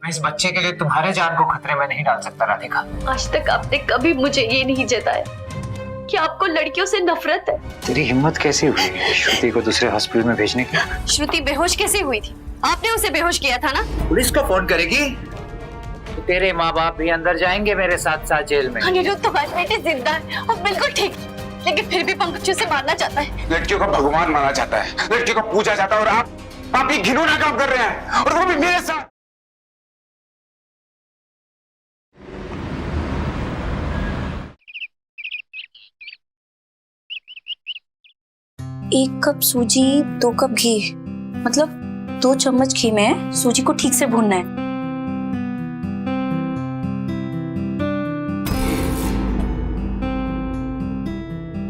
मैं इस बच्चे के लिए तुम्हारे जान को खतरे में नहीं डाल सकता राधिका। आज तक आपने कभी मुझे ये नहीं जताया कि आपको लड़कियों से नफरत है। तेरी हिम्मत कैसे हुई श्रुति को दूसरे हॉस्पिटल में भेजने की? श्रुति बेहोश कैसे हुई थी? आपने उसे बेहोश किया था ना? पुलिस को फोन करेगी? तेरे माँ बाप भी अंदर जाएंगे मेरे साथ साथ जेल में। अनिरुद्ध तुम्हारी बेटी जिंदा है और बिल्कुल ठीक, लेकिन फिर भी पंकज उसे मारना चाहता है। लड़कियों को भगवान माना जाता है, लड़कियों को पूजा जाता है, और आप ये घिनौना काम कर रहे हैं, और वो भी मेरे साथ। एक कप सूजी 2 कप घी, मतलब 2 चम्मच घी में सूजी को ठीक से भूनना है।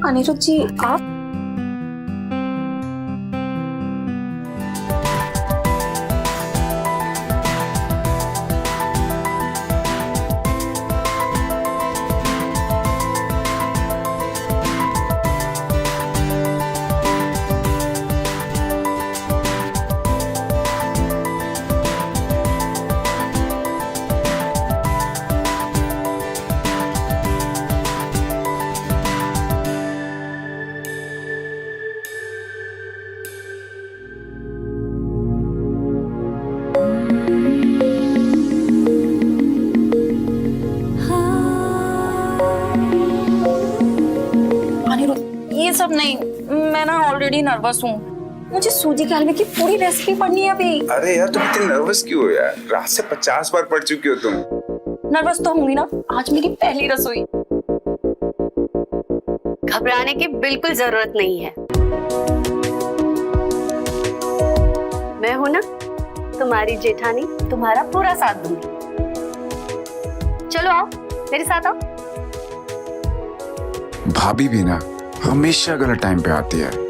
अनिरुद्ध जी आप सब नहीं, मैं ना ऑलरेडी नर्वस हूँ। मुझे सूजी के हलवे की पूरी रेसिपी पढ़नी है अभी। अरे यार तुम इतनी नर्वस क्यों हो यार? रात से 50 बार पढ़ चुकी हो तुम। नर्वस तो होंगी ना, आज मेरी पहली रसोई। घबराने की बिल्कुल जरूरत नहीं है। मैं हूं ना तुम्हारी जेठानी, तुम्हारा पूरा साथ दूंगी। चलो आओ मेरे साथ आओ। भाभी भी ना हमेशा गलत टाइम पे आती है।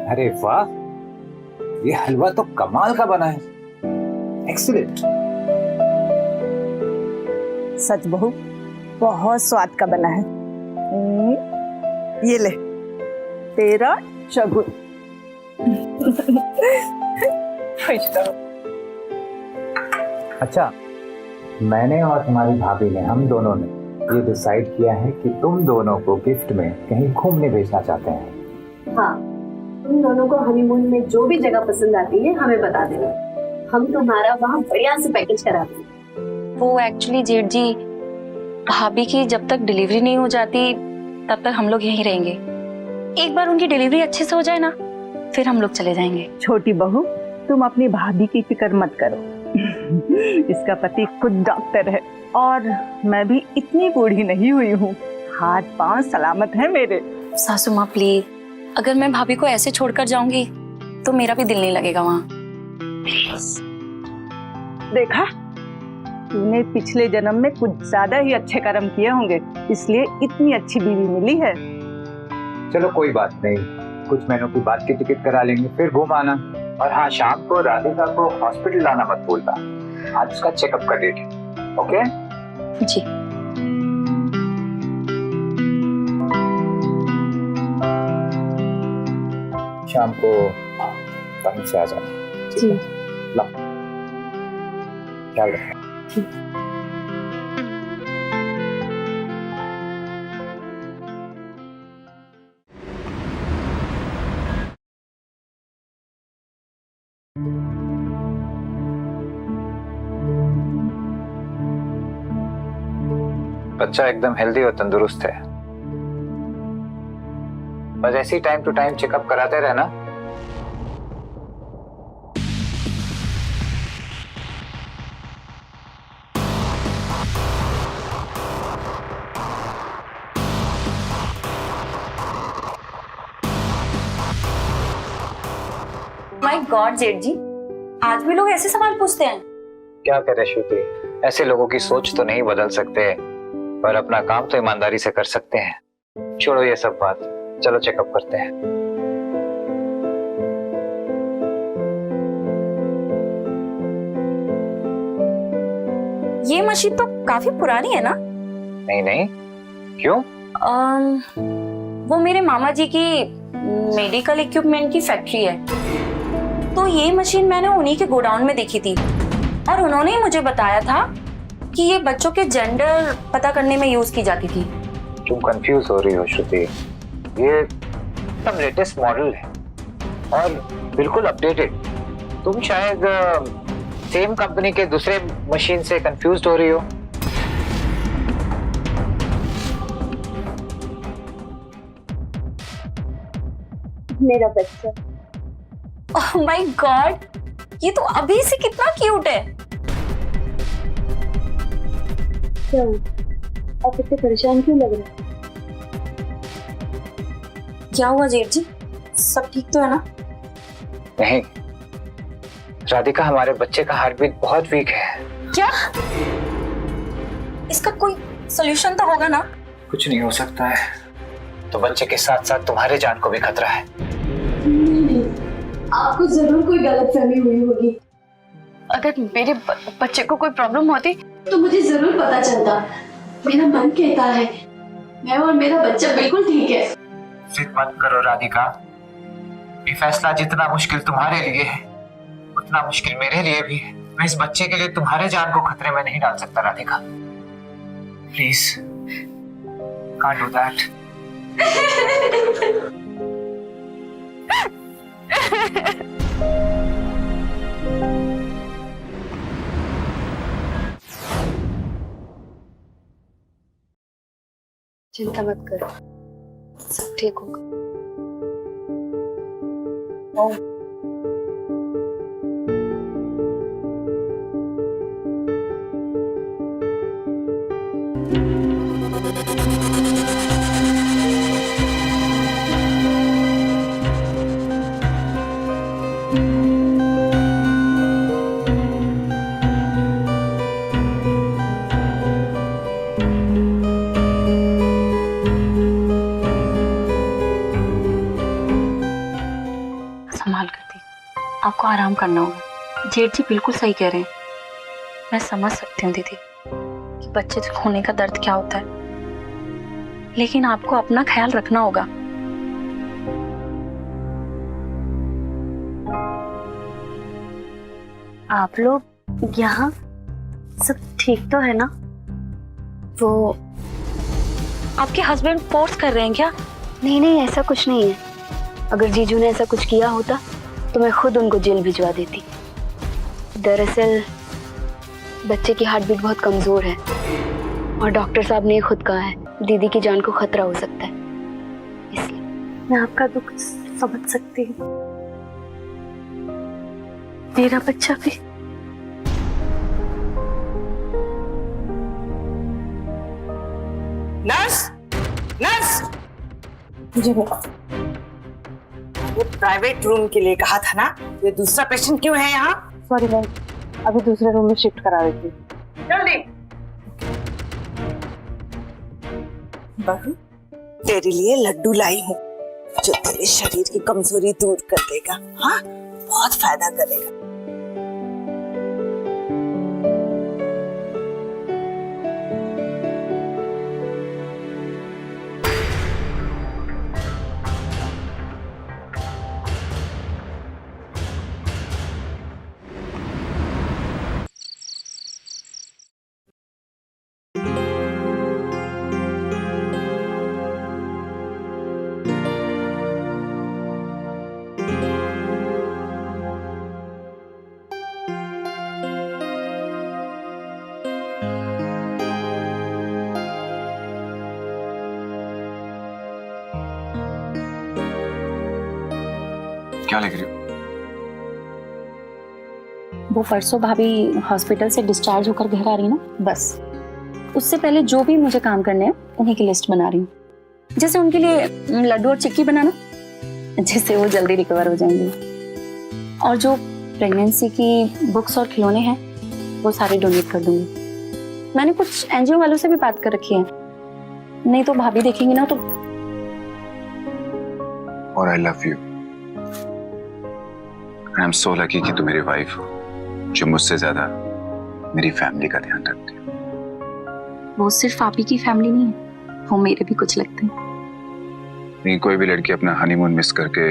अरे वाह, ये हलवा तो कमाल का बना है। एक्सीलेंट। सच बहू बहुत स्वाद का बना है। ये ले तेरा शगुन। अच्छा, मैंने और तुम्हारी भाभी ने, हम दोनों ने ये डिसाइड किया है कि तुम दोनों को गिफ्ट में कहीं घूमने भेजना चाहते हैं। हाँ, तुम दोनों को हनीमून में जो भी जगह पसंद आती है हमें बता देना, हम तुम्हारा वहाँ बढ़िया से पैकेज करा देंगे। वो एक्चुअली जेठ जी, भाभी की जब तक डिलीवरी नहीं हो जाती तब तक हम लोग यहीं रहेंगे। एक बार उनकी डिलीवरी अच्छे से हो जाए ना, फिर हम लोग चले जाएंगे। छोटी बहू तुम अपनी भाभी की फिक्र मत करो। इसका पति खुद डॉक्टर है और मैं भी इतनी बूढ़ी नहीं हुई हूँ। हाथ पांव सलामत है मेरे। सासू माँ प्लीज, अगर मैं भाभी को ऐसे छोड़कर जाऊंगी तो मेरा भी दिल नहीं लगेगा वहाँ। देखा, तूने पिछले जन्म में कुछ ज्यादा ही अच्छे कर्म किए होंगे, इसलिए इतनी अच्छी बीवी मिली है। चलो कोई बात नहीं, कुछ महीनों की बात की टिकट करा लेंगे, फिर घूम आना। और हाँ, शाम को राधिका को हॉस्पिटल लाना मत भूलना, आज उसका चेकअप का डेट है। ओके जी। शाम को टाइम से आ जाना। जी। लो, ख्याल रखना। बच्चा एकदम हेल्दी और तंदुरुस्त है, बस ऐसे ही टाइम टू टाइम चेकअप कराते रहना। माय गॉड जेठ जी, आज भी लोग ऐसे सवाल पूछते हैं। क्या करे श्रुति, ऐसे लोगों की सोच तो नहीं बदल सकते, पर अपना काम तो ईमानदारी से कर सकते हैं। छोड़ो ये सब बात, चलो चेकअप करते हैं। ये मशीन तो काफी पुरानी है ना? नहीं नहीं, क्यों? वो मेरे मामा जी की मेडिकल इक्विपमेंट की फैक्ट्री है, तो ये मशीन मैंने उन्हीं के गोडाउन में देखी थी और उन्होंने ही मुझे बताया था कि ये बच्चों के जेंडर पता करने में यूज की जाती थी। तुम कंफ्यूज हो रही हो श्रुति, ये एकदम लेटेस्ट मॉडल है और बिल्कुल अपडेटेड। तुम शायद सेम कंपनी के दूसरे मशीन से कंफ्यूज हो रही हो। मेरा बच्चा। ओह माय गॉड, ये तो अभी से कितना क्यूट है। क्यों, आप इतने परेशान क्यों लग रहे हैं? क्या हुआ जेठ जी, सब ठीक तो है ना? नहीं राधिका, हमारे बच्चे का हार्ट बीट बहुत वीक है। क्या? इसका कोई सॉल्यूशन तो होगा ना? कुछ नहीं हो सकता है, तो बच्चे के साथ साथ तुम्हारे जान को भी खतरा है। नहीं, आपको जरूर कोई गलतफहमी हुई होगी। अगर मेरे बच्चे को कोई प्रॉब्लम होती तो मुझे जरूर पता चलता। मेरा मन कहता है मैं और मेरा बच्चा बिल्कुल ठीक है। फिर मत करो राधिका, ये फैसला जितना मुश्किल तुम्हारे लिए है उतना मुश्किल मेरे लिए भी है। मैं इस बच्चे के लिए तुम्हारे जान को खतरे में नहीं डाल सकता Radhika. Please, can't do that. चिंता मत करो, सब ठीक होगा। संभाल कर दी, आपको आराम करना होगा। जेठ जी बिल्कुल सही कह रहे हैं, मैं समझ सकती हूँ दीदी कि बच्चे खोने का दर्द क्या होता है, लेकिन आपको अपना ख्याल रखना होगा। आप लोग यहाँ सब ठीक तो है ना? वो आपके हस्बैंड फोर्स कर रहे हैं क्या? नहीं नहीं, ऐसा कुछ नहीं है। अगर जीजू ने ऐसा कुछ किया होता तो मैं खुद उनको जेल भिजवा देती। दरअसल बच्चे की हार्ट बीट बहुत कमजोर है और डॉक्टर साहब ने खुद कहा है दीदी की जान को खतरा हो सकता है, इसलिए मैं आपका दुख समझ सकती हूँ। मेरा बच्चा भी। नर्स, नर्स, जी वो प्राइवेट रूम के लिए कहा था ना, ये दूसरा पेशेंट क्यों है यहाँ? सॉरी मैम, अभी दूसरे रूम में शिफ्ट करा देती। जल्दी। बहू, तेरे लिए लड्डू लाई हूँ जो तेरे शरीर की कमजोरी दूर कर देगा। हाँ, बहुत फायदा करेगा। क्या लिख रही हो? वो परसों भाभी हॉस्पिटल से डिस्चार्ज होकर घर आ रही ना, बस उससे पहले जो भी मुझे काम करने हैं उन्हीं की लिस्ट बना रही हूँ। जैसे उनके लिए लड्डू और चिक्की बनाना, जिससे वो जल्दी रिकवर हो जाएंगे, और जो प्रेगनेंसी की बुक्स और खिलौने हैं वो सारे डोनेट कर दूंगी। मैंने कुछ एनजीओ वालों से भी बात कर रखी है, नहीं तो भाभी देखेंगी ना तो। और I love you. I am so lucky कि तुम मेरी वाइफ हो, जो मुझसे ज्यादा मेरी फैमिली का ध्यान रखती है। वो सिर्फ आप ही की फैमिली नहीं है, वो मेरे भी कुछ लगते हैं। नहीं, कोई भी लड़की अपना हनीमून मिस करके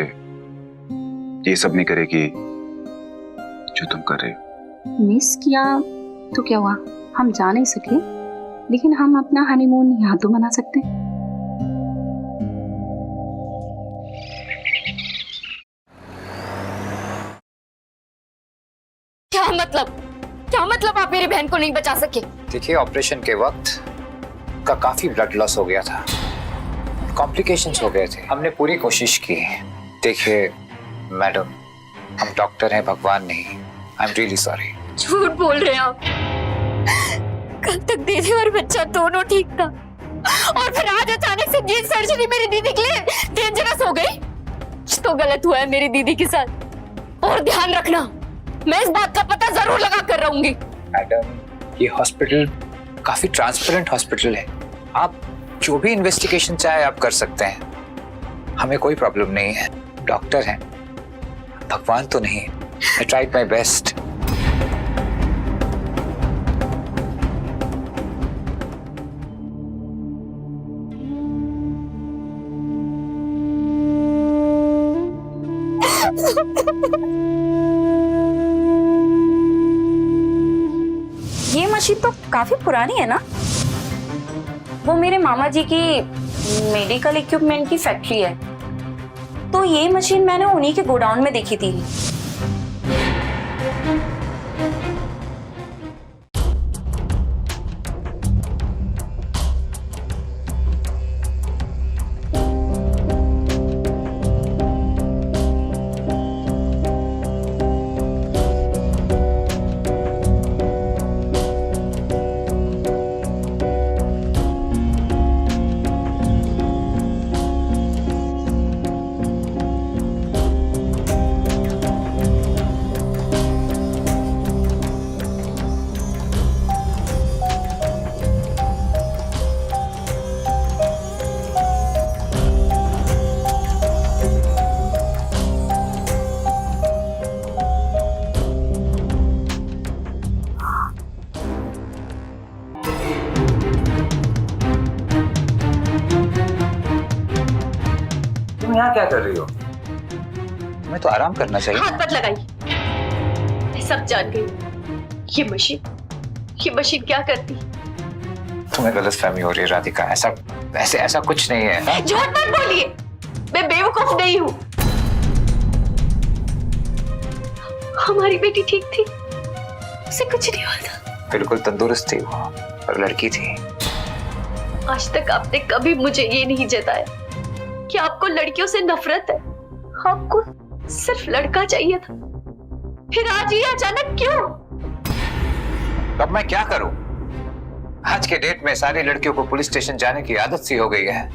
ये सब नहीं करेगी जो तुम कर रहे हो। मिस किया तो क्या हुआ, हम जा नहीं सके, लेकिन हम अपना हनीमून यहाँ तो मना सकते हैं। क्या मतलब आप मेरी बहन को नहीं बचा सके? देखिए, ऑपरेशन के वक्त का काफी ब्लड लॉस हो गया था, कॉम्प्लिकेशंस हो गए थे। हमने पूरी कोशिश की। देखिए मैडम, हम डॉक्टर हैं, भगवान नहीं। I am really sorry. झूठ बोल रहे हैं आप। कल तक दीदी और बच्चा दोनों ठीक था, और फिर आज अचानक से ये सर्जरी मेरी दीदी के लिए डेंजरस हो गई। कुछ तो गलत हुआ है मेरी दीदी के साथ। और ध्यान रखना, मैं इस बात का पता जरूर लगा कर रहूंगी। मैडम, ये हॉस्पिटल काफी ट्रांसपेरेंट हॉस्पिटल है। आप जो भी इन्वेस्टिगेशन चाहे आप कर सकते हैं, हमें कोई प्रॉब्लम नहीं है। डॉक्टर हैं, भगवान तो नहीं। I tried my best. ये मशीन तो काफी पुरानी है ना? वो मेरे मामा जी की मेडिकल इक्विपमेंट की फैक्ट्री है, तो ये मशीन मैंने उन्हीं के गोडाउन में देखी थी। यहाँ क्या कर रही हो? मैं तो आराम करना चाहिए। हाथ मत लगाइए, मैं सब जान गई। ये मशीन क्या करती? तुम्हें गलतफहमी हो रही है राधिका। ऐसा कुछ नहीं है। झूठ मत बोलिए, मैं बेवकूफ नहीं हूँ। हमारी बेटी ठीक थी, उसे कुछ नहीं हुआ था। बिल्कुल तंदुरुस्त थी वो, और लड़की थी। आज तक आपने कभी मुझे ये नहीं जताया कि आपको लड़कियों से नफरत है। आपको सिर्फ लड़का चाहिए था, फिर आज ये अचानक क्यों? अब मैं क्या करूं? आज के डेट में सारी लड़कियों को पुलिस स्टेशन जाने की आदत सी हो गई है।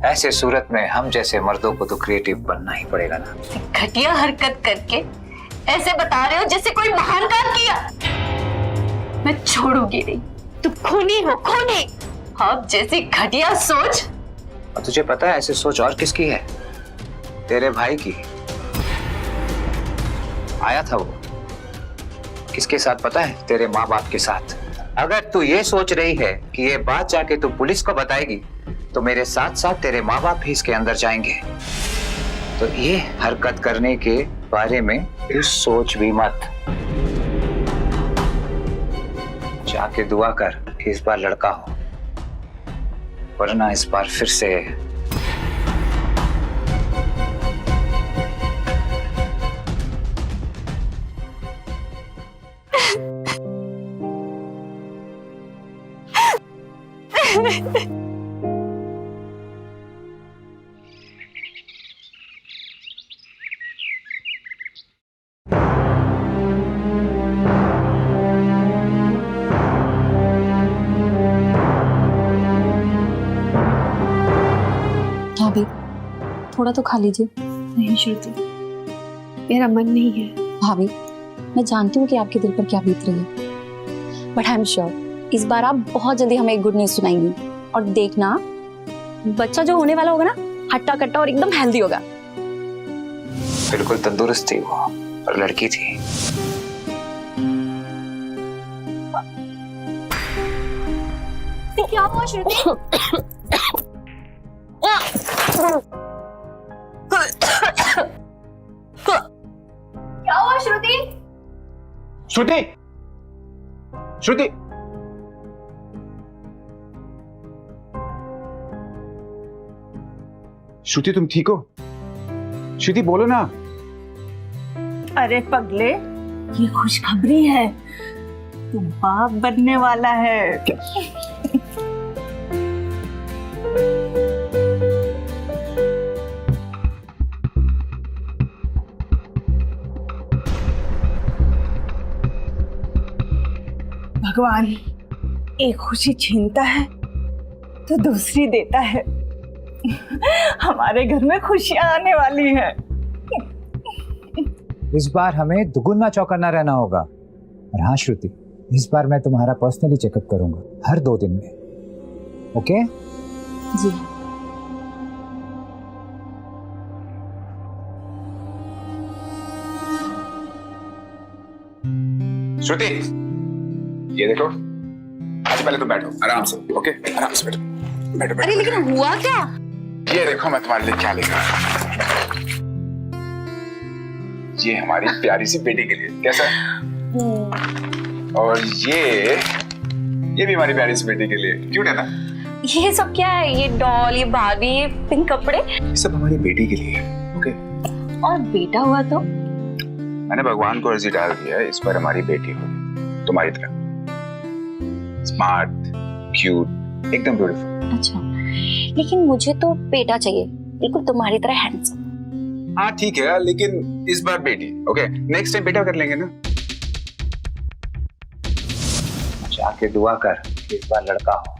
ऐसे सूरत में हम जैसे मर्दों को तो क्रिएटिव बनना ही पड़ेगा ना। घटिया हरकत करके ऐसे बता रहे हो जैसे कोई महान काम किया। मैं छोड़ूंगी नहीं, तुम खूनी हो, खूनी। आप जैसी घटिया सोच। और तुझे पता है ऐसी सोच और किसकी है? तेरे भाई की। आया था वो किसके साथ पता है? तेरे माँ बाप के साथ। अगर तू ये सोच रही है कि ये बात जाके तू पुलिस को बताएगी, तो मेरे साथ साथ तेरे माँ बाप भी इसके अंदर जाएंगे। तो ये हरकत करने के बारे में तू सोच भी मत। जाके दुआ कर कि इस बार लड़का हो, वरना इस बार फिर से भाभी थोड़ा तो खा लीजिए। नहीं श्रुति, मेरा मन नहीं है। भाभी मैं जानती हूँ कि आपके दिल पर क्या बीत रही है, बट आई एम श्योर इस बार आप बहुत जल्दी हमें एक गुड न्यूज सुनाएंगी और देखना बच्चा जो होने वाला होगा ना हट्टा कट्टा और एकदम हेल्दी होगा। बिल्कुल तंदुरुस्त थी वो और लड़की थी। क्या हुआ श्रुति? क्या हुआ श्रुति? श्रुति, श्रुति, श्रुति तुम ठीक हो? श्रुति बोलो ना। अरे पगले, ये खुशखबरी है, तू बाप बनने वाला है। भगवान एक खुशी छीनता है तो दूसरी देता है। हमारे घर में खुशियां आने वाली हैं। इस बार हमें दुगुना चौकन्ना रहना होगा। और हाँ श्रुति, इस बार मैं तुम्हारा पर्सनली चेकअप करूंगा हर 2 दिन में। ओके? जी। श्रुति, ये देखो, आज पहले तुम बैठो आराम से। ओके, आराम से बैठो, बैठो, बैठो। अरे लेकिन हुआ क्या? ये देखो मैं तुम्हारे लिए क्या लेकर आया। ये हमारी प्यारी सी बेटी के लिए, कैसा है? और ये भी हमारी प्यारी सी बेटी के लिए। क्यूट है ना? ये सब क्या है? ये डॉल, ये बार्बी, ये पिंक कपड़े, ये सब हमारी बेटी के लिए है। ओके? और बेटा हुआ तो? मैंने भगवान को अर्जी डाल दिया है, इस पर हमारी बेटी हो तुम्हारी तरह, स्मार्ट, क्यूट, एकदम ब्यूटीफुल। अच्छा, लेकिन मुझे तो बेटा चाहिए, बिल्कुल तुम्हारी तरह हैंडसम। हाँ ठीक है, लेकिन इस बार बेटी। ओके, नेक्स्ट टाइम बेटा कर लेंगे ना। जाके दुआ कर कि इस बार लड़का हो,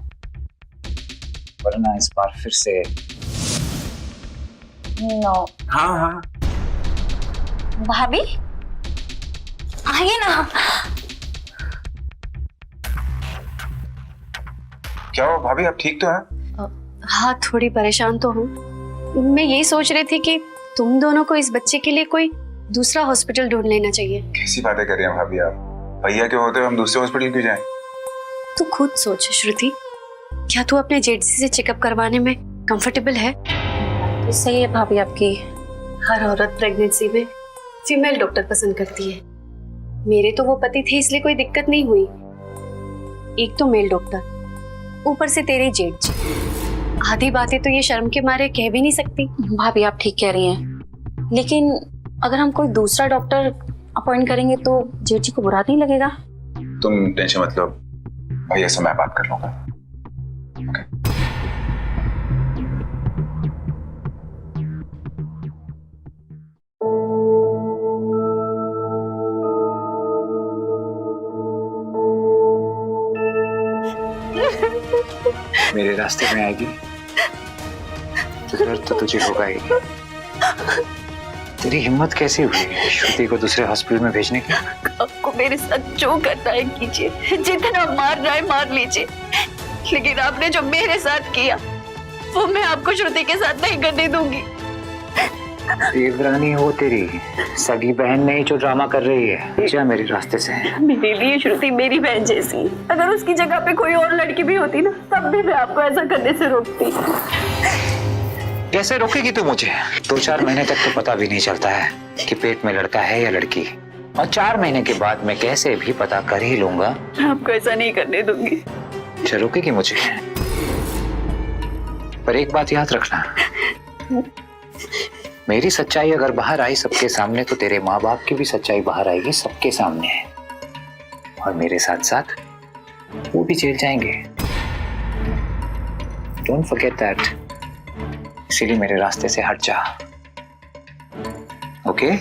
वरना इस बार फिर से। नो। हाँ हाँ, भाभी आइए ना। क्या हो भाभी, आप ठीक तो है? हाँ, थोड़ी परेशान तो हूँ। मैं यही सोच रही थी कि तुम दोनों को इस बच्चे के लिए कोई दूसरा हॉस्पिटल ढूंढ लेना चाहिए। कैसी बातें कर रही हैं भाभी आप? भैया के होते हुए हम दूसरे हॉस्पिटल क्यों जाएं? तू खुद सोच श्रुति, क्या तू अपने जेडसी से चेकअप करवाने में कंफर्टेबल है? तो सही है भाभी आपकी। हर औरत प्रेगनेंसी में फीमेल डॉक्टर पसंद करती है। मेरे तो वो पति थे, इसलिए कोई दिक्कत नहीं हुई। एक तो मेल डॉक्टर, ऊपर से तेरे जेठ। आधी बातें तो ये शर्म के मारे कह भी नहीं सकती। भाभी आप ठीक कह रही हैं, लेकिन अगर हम कोई दूसरा डॉक्टर अपॉइंट करेंगे तो जेठ जी को बुरा नहीं लगेगा? तुम टेंशन मत लो, भैया से मैं बात कर लूंगा। ओके? मेरे रास्ते में आएगी तो दर्द तो तुझे होगा ही। तेरी हिम्मत कैसे हुई श्रुति को दूसरे हॉस्पिटल में भेजने की? आपको मेरे साथ जो करना है कीजिए, जितना मारना है मार लीजिए, लेकिन आपने जो मेरे साथ किया वो मैं आपको श्रुति के साथ नहीं करने दूंगी। देवरानी हो तेरी, सगी बहन नहीं जो ड्रामा कर रही है। जा मेरे रास्ते से। मेरे लिए श्रुति मेरी बहन जैसी है। अगर उसकी जगह पे कोई और लड़की भी होती ना, तब भी मैं आपको ऐसा करने से रोकती। कैसे रोकेगी तू मुझे? 2-4 महीने तक तो पता भी नहीं चलता है कि पेट में लड़का है या लड़की, और 4 महीने के बाद मैं कैसे भी पता कर ही लूंगा। मैं आपको ऐसा नहीं करने दूंगी। अच्छा रोकेगी मुझे? पर एक बात याद रखना, मेरी सच्चाई अगर बाहर आई सबके सामने तो तेरे माँ बाप की भी सच्चाई बाहर आएगी सबके सामने, और मेरे साथ साथ वो भी जेल जाएंगे। Don't forget that. इसीलिए मेरे रास्ते से हट जा। ओके?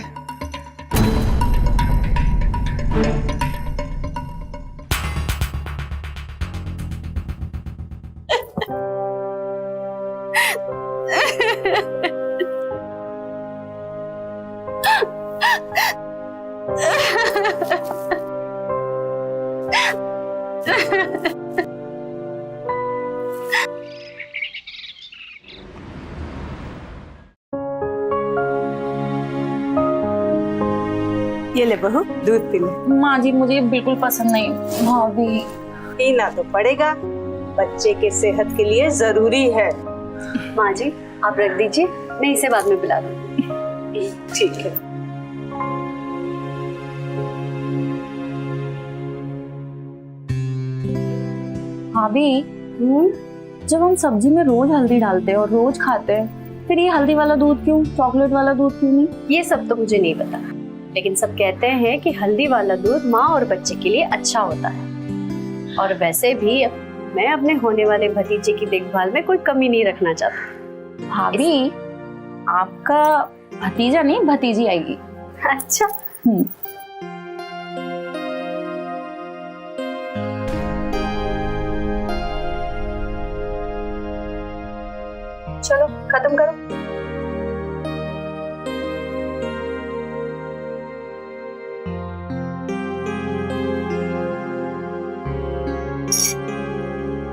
Ha ha ha. ये ले बहू, दूध पी ले। माँ जी मुझे बिल्कुल पसंद नहीं। भाभी पीना तो पड़ेगा, बच्चे के सेहत के लिए जरूरी है। माँ जी आप रख दीजिए, मैं इसे बाद में पिला दूंगी। ठीक है। भाभी जब हम सब्जी में रोज हल्दी डालते हैं और रोज खाते हैं, फिर ये हल्दी वाला दूध क्यों, चॉकलेट वाला दूध क्यों नहीं? ये सब तो मुझे नहीं पता, लेकिन सब कहते हैं कि हल्दी वाला दूध माँ और बच्चे के लिए अच्छा होता है। और वैसे भी मैं अपने होने वाले भतीजे की देखभाल में कोई कमी नहीं रखना चाहती। भाभी आपका भतीजा नहीं भतीजी आएगी। अच्छा चलो खत्म करो।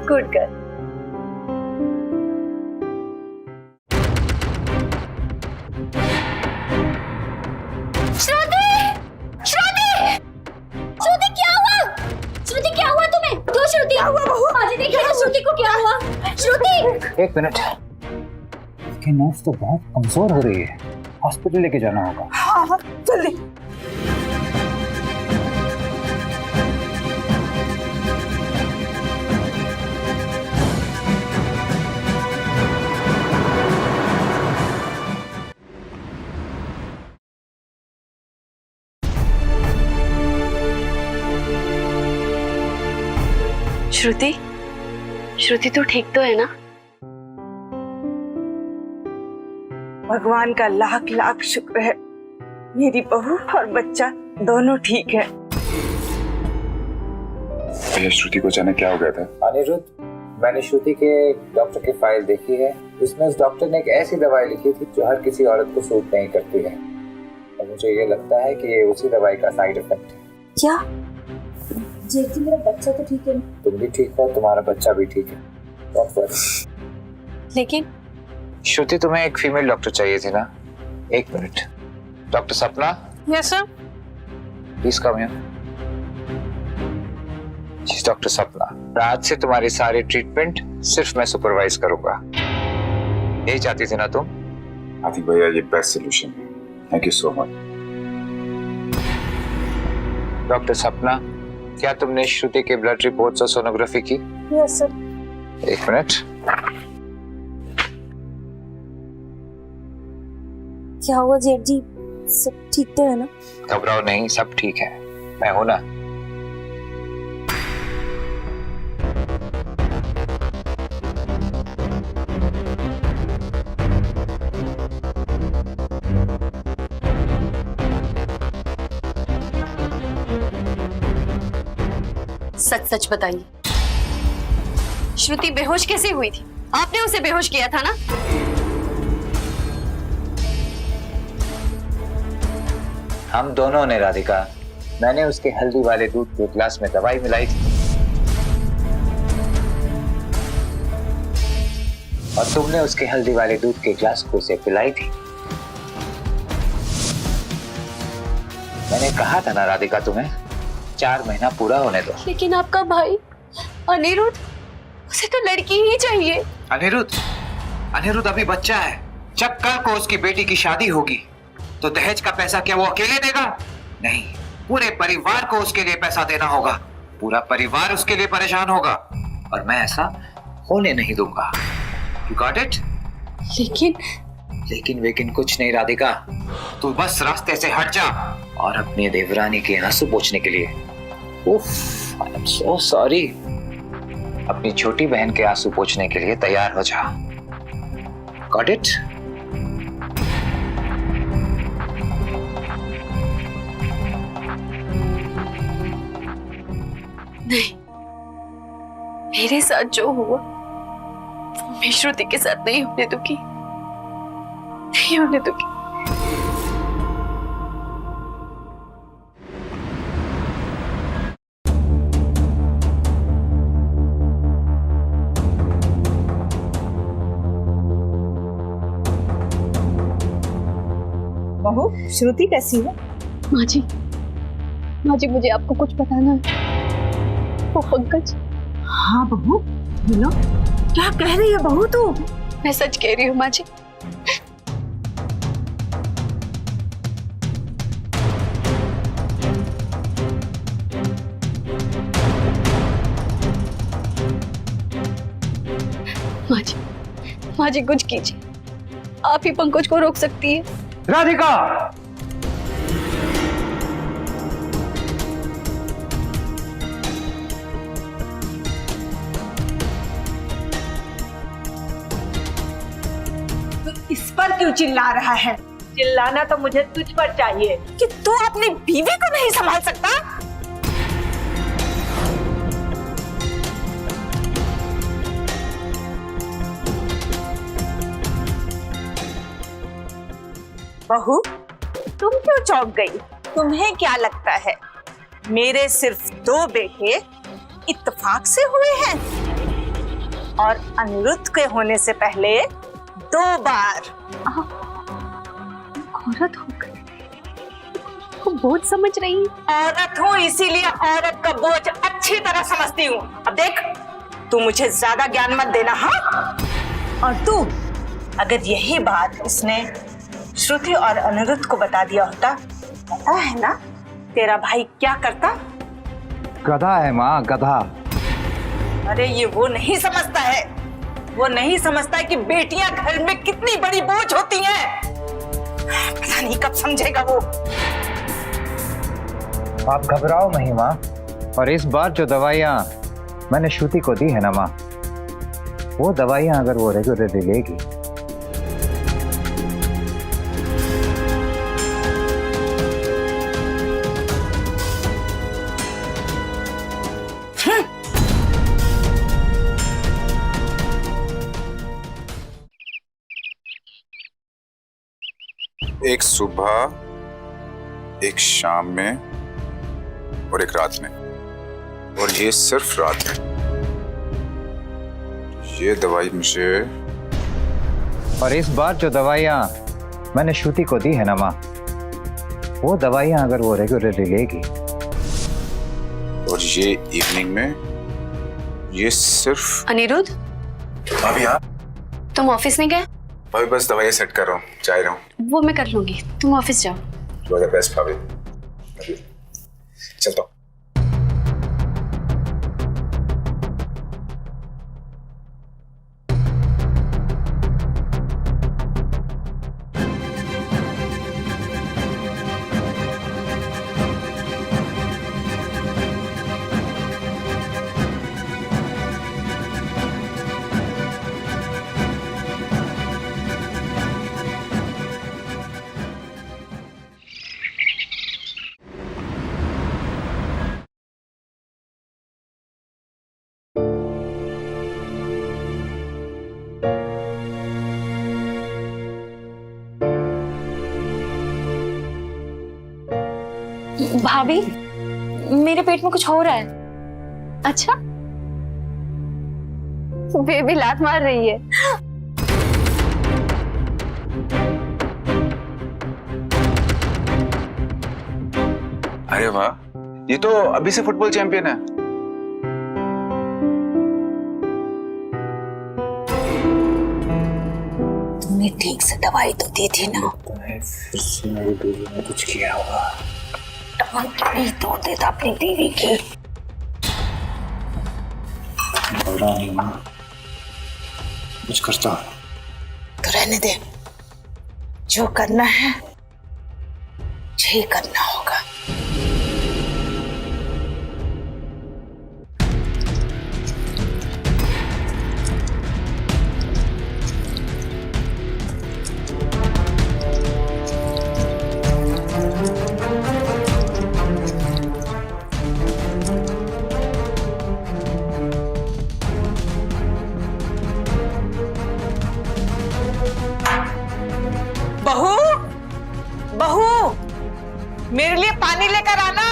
Good girl. श्रुति क्या हुआ? श्रुति क्या हुआ तुम्हें? क्यों श्रुति? क्या हुआ बहू? माँ जी देखिए ना श्रुति को क्या हुआ? श्रुति! एक मिनट, इसकी नस तो बहुत कमजोर हो रही है, हॉस्पिटल लेके जाना होगा। हाँ जल्दी। श्रुति, श्रुति तू ठीक तो है ना? भगवान का लाख लाख शुक्र है, मेरी बहू और बच्चा दोनों ठीक है। भैया श्रुति को जाने क्या हो गया था? अनिरुद्ध, मैंने श्रुति के डॉक्टर की फाइल देखी है, उसमें उस डॉक्टर ने एक ऐसी दवाई लिखी थी जो हर किसी औरत को सूट नहीं करती है, और मुझे ये लगता है कि ये उसी दवाई का साइड इफेक्ट है। क्या? जी मेरा बच्चा तो ठीक है। तुम भी ठीक हो, तुम्हारा बच्चा भी ठीक है। डॉक्टर लेकिन श्रुति, तुम्हें एक फीमेल डॉक्टर चाहिए थी ना? एक मिनट, doctor Sapna. Yes sir. Please come here. जी डॉक्टर सपना, आज से तुम्हारी सारी ट्रीटमेंट सिर्फ मैं सुपरवाइज करूंगा, यही चाहती थी ना तुम? आतिक भैया ये बेस्ट सोल्यूशन है, thank you so much. Doctor सपना, क्या तुमने श्रुति के ब्लड रिपोर्ट्स और सोनोग्राफी की? Yes sir. एक मिनट। क्या हुआ जेठ जी? सब ठीक तो है ना? घबराओ नहीं, सब ठीक है, मैं हूं ना। सच सच बताइए, श्रुति बेहोश कैसे हुई थी? आपने उसे बेहोश किया था ना? हम दोनों ने राधिका, मैंने उसके हल्दी वाले दूध के गिलास में दवाई मिलाई थी और तुमने उसके हल्दी वाले दूध के गिलास को उसे पिलाई थी। मैंने कहा था ना राधिका तुम्हें, 4 महीना पूरा होने दो। लेकिन आपका भाई अनिरुद्ध, उसे तो लड़की ही चाहिए। अनिरुद्ध अभी बच्चा है, जब कल को उसकी बेटी की शादी होगी तो दहेज का पैसा क्या वो अकेले देगा? नहीं, पूरे परिवार को उसके लिए पैसा देना होगा, पूरा परिवार उसके लिए परेशान होगा, और मैं ऐसा होने नहीं दूंगा। You got it? लेकिन कुछ नहीं राधिका, तू बस रास्ते से हट जा और अपनी देवरानी के आंसू पोंछने के लिए, उफ, I am so sorry, अपनी छोटी बहन के आंसू पोंछने के लिए तैयार हो जा। Got it? नहीं, मेरे साथ जो हुआ वो मैं श्रुति के साथ नहीं होने दूंगी, नहीं होने दूंगी। बहू श्रुति कैसी है? माँ जी माँ जी मुझे आपको कुछ बताना है। वो पंकज। हाँ बहू, बोलो क्या कह रही है बहू तू? मैं सच कह रही हूँ माँ जी। माँ जी कुछ कीजिए, आप ही पंकज को रोक सकती है। राधिका, इस पर क्यों चिल्ला रहा है? चिल्लाना तो मुझे तुझ पर चाहिए कि तू अपनी बीवी को नहीं संभाल सकता। बहू, तुम क्यों चौंक गई? तुम्हें क्या लगता है मेरे सिर्फ 2 बेटे इत्तेफाक से हुए हैं और अनिरुद्ध के होने से पहले 2 बार? औरत हो गई को बोझ समझ रही है। औरत हूँ इसीलिए औरत का बोझ अच्छी तरह समझती हूँ। अब देख, तू मुझे ज्यादा ज्ञान मत देना। हाँ, और तू अगर यही बात इसने श्रुति और अनिरुद्ध को बता दिया होता, पता है ना तेरा भाई क्या करता? गधा है माँ, गधा। अरे ये वो नहीं समझता है, वो नहीं समझता है कि बेटियां घर में कितनी बड़ी बोझ होती हैं। पता नहीं कब समझेगा वो। आप घबराओ नहीं माँ, और इस बार जो दवाइयाँ मैंने श्रुति को दी है ना माँ, वो दवाइयाँ अगर वो रेगुलरली लेगी एक सुबह, एक शाम में और एक रात में, और ये सिर्फ रात में। ये दवाई मुझे, और इस बार जो दवाइयाँ मैंने श्रुति को दी है ना माँ, वो दवाइयाँ अगर वो रेगुलरली लेगी, और ये इवनिंग में, ये सिर्फ। अनिरुद्ध, भाभी आप? तुम ऑफिस नहीं गए? भाभी बस दवाई सेट कर रहा हूँ, जा रहा हूँ। वो मैं कर लूंगी, तुम ऑफिस जाओ। यू आर द बेस्ट भाभी। चलता हूँ। भाभी, मेरे पेट में कुछ हो रहा है। अच्छा, बेबी लात मार रही है। अरे वाह, ये तो अभी से फुटबॉल चैंपियन है। तुमने ठीक से दवाई तो दी थी ना? मेरी बीवी ने कुछ किया होगा। टांग नहीं तोड़ देता अपनी बीवी की। नहीं माँ, कुछ करता हूँ। तो रहने दे, जो करना है यही करना होगा। बहू, बहू, मेरे लिए पानी लेकर आना।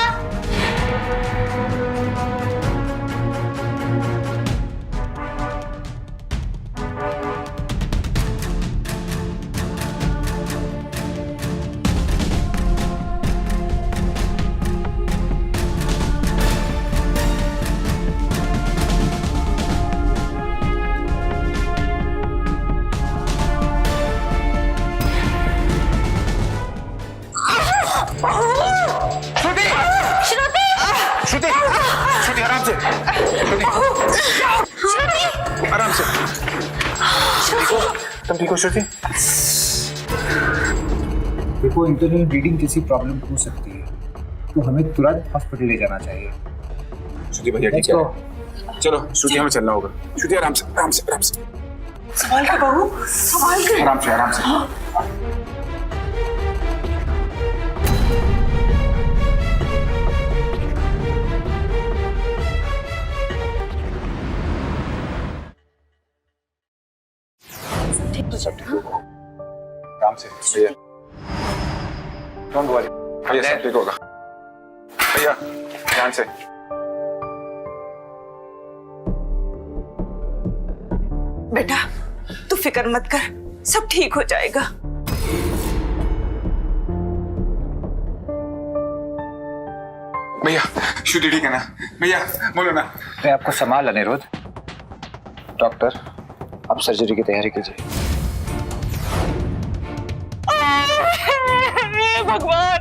से। तुम ठीक हो श्रुति? देखो, इंटरनल ब्लीडिंग जैसी प्रॉब्लम हो सकती है, तो हमें तुरंत हॉस्पिटल ले जाना चाहिए। श्रुति भैया ठीक है, चलो श्रुति हमें चलना होगा। श्रुति आराम से आराम से आराम से, संभाल के बहू, संभाल के। आराम से आराम से। सब ठीक होगा, आराम से भैया। डोंट वरी भैया, सब ठीक होगा भैया, ध्यान से। बेटा तू फिक्र मत कर, सब ठीक हो जाएगा। भैया श्रुति ठीक है ना? भैया बोलो ना। मैं आपको संभाल अनिरुद्ध। डॉक्टर, आप सर्जरी की तैयारी कीजिए। भगवान,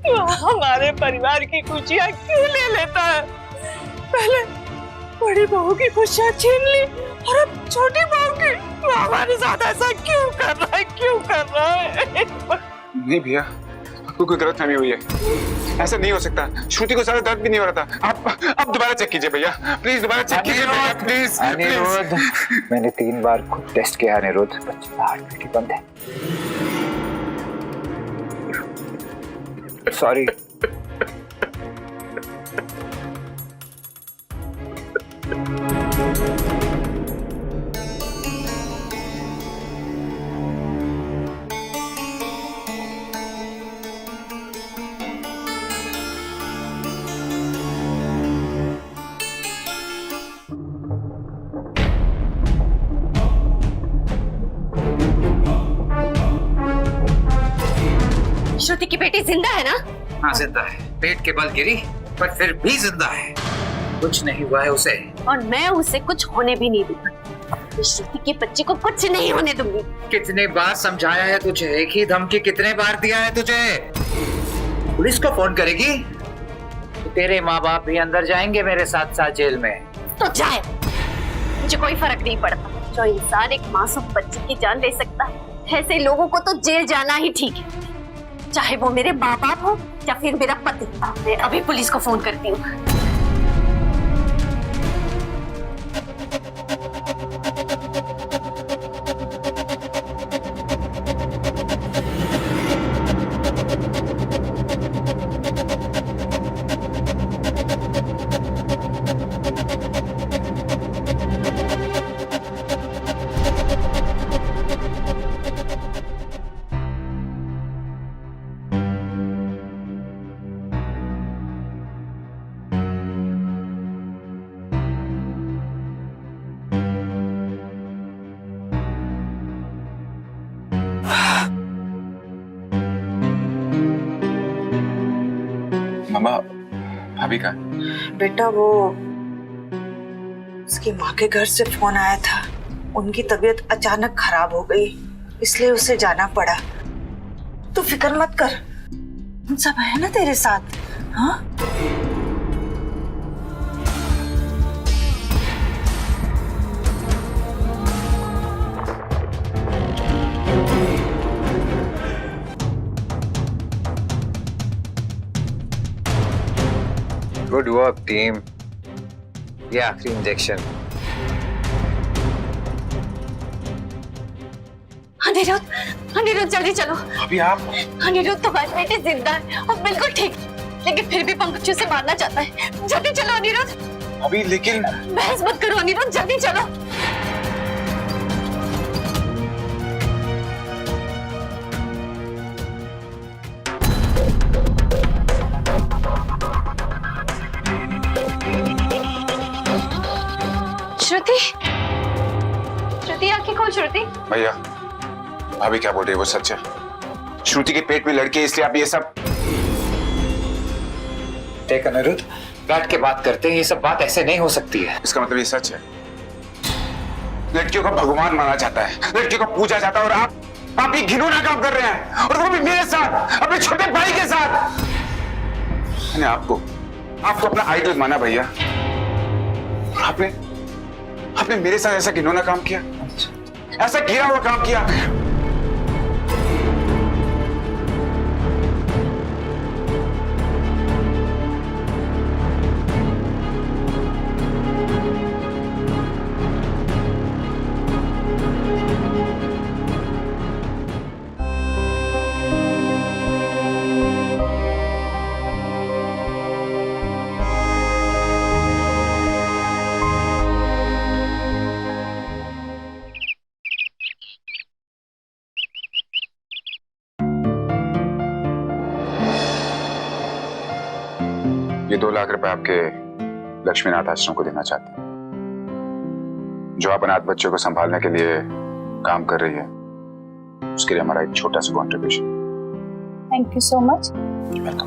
तू हमारे परिवार की खुशियां क्यों ले लेता है? पहले बड़ी बहू की खुशियां छीन ली और अब छोटी बहू की। तू हमारे साथ ऐसा क्यों कर रहा है, क्यों कर रहा है? नहीं भैया, आपको कोई गलतफहमी हुई है, ऐसा नहीं हो सकता। श्रुति को ज्यादा दर्द भी नहीं हो रहा था। आप दोबारा चेक कीजिए भैया, प्लीज दोबारा चेक कीजिए भैया, प्लीज। अनिरुद्ध, मैंने 3 बार खुद टेस्ट किया अनिरुद्ध, बच्चे का हार्ट बीट बंद है। सॉरी। श्रुति की बेटी जिंदा है ना? हाँ जिंदा है, पेट के बल गिरी पर फिर भी जिंदा है, कुछ नहीं हुआ है उसे। और मैं उसे कुछ होने भी नहीं दूंगी। श्रुति के बच्चे को कुछ नहीं होने दूंगी। कितने बार समझाया है तुझे, एक ही धमकी कितने बार दिया है तुझे? पुलिस को फोन करेगी तो तेरे माँ बाप भी अंदर जाएंगे मेरे साथ साथ जेल में। तो जाए, मुझे कोई फर्क नहीं पड़ता। जो इंसान एक मासूम बच्चे की जान ले सकता है, ऐसे लोगों को तो जेल जाना ही ठीक है, चाहे वो मेरे माँ बाप हो या फिर मेरा पति। मैं अभी पुलिस को फोन करती हूँ। मामा, भाभी का? बेटा वो उसकी माँ के घर से फोन आया था, उनकी तबीयत अचानक खराब हो गई, इसलिए उसे जाना पड़ा। तू फिक्र मत कर, हम सब है ना तेरे साथ। हाँ गुड वर्क टीम, ये आखिरी इंजेक्शन। अनिरुद्ध, अनिरुद्ध जल्दी चलो। अभी आप? अनिरुद्ध तुम्हारी बेटी जिंदा है और बिल्कुल ठीक, लेकिन फिर भी पंकज उसे मारना चाहता है। जल्दी चलो अनिरुद्ध। अभी लेकिन बहस मत करो अनिरुद्ध, जल्दी चलो। श्रुति, श्रुति आंखें खोल। श्रुति भैया, भाभी क्या बोल रही है वो सच है। श्रुति के पेट में लड़की है, इसलिए आप ये सब। देख अनिरुद्ध, बैठ के बात करते हैं, ये सब बात ऐसे नहीं हो सकती है। इसका मतलब ये सच है? लड़कियों को भगवान माना जाता है, लड़कियों को पूजा जाता है, और आप ये घिनौना काम कर रहे हैं, और वो भी मेरे साथ, अपने छोटे भाई के साथ। मैंने आपको अपना आइडल माना भैया, और आपने आपने मेरे साथ ऐसा घिनौना काम किया, ऐसा गिरा हुआ काम किया। ये 2 लाख रुपए आपके लक्ष्मीनाथ आश्रम को देना चाहते हैं, जो आप अनाथ बच्चों को संभालने के लिए काम कर रही है, उसके लिए हमारा एक छोटा सा contribution. Thank you so much.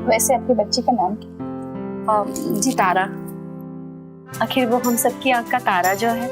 वैसे आपके बच्चे का नाम क्या? जी तारा। आखिर वो हम सबकी आंख का तारा जो है।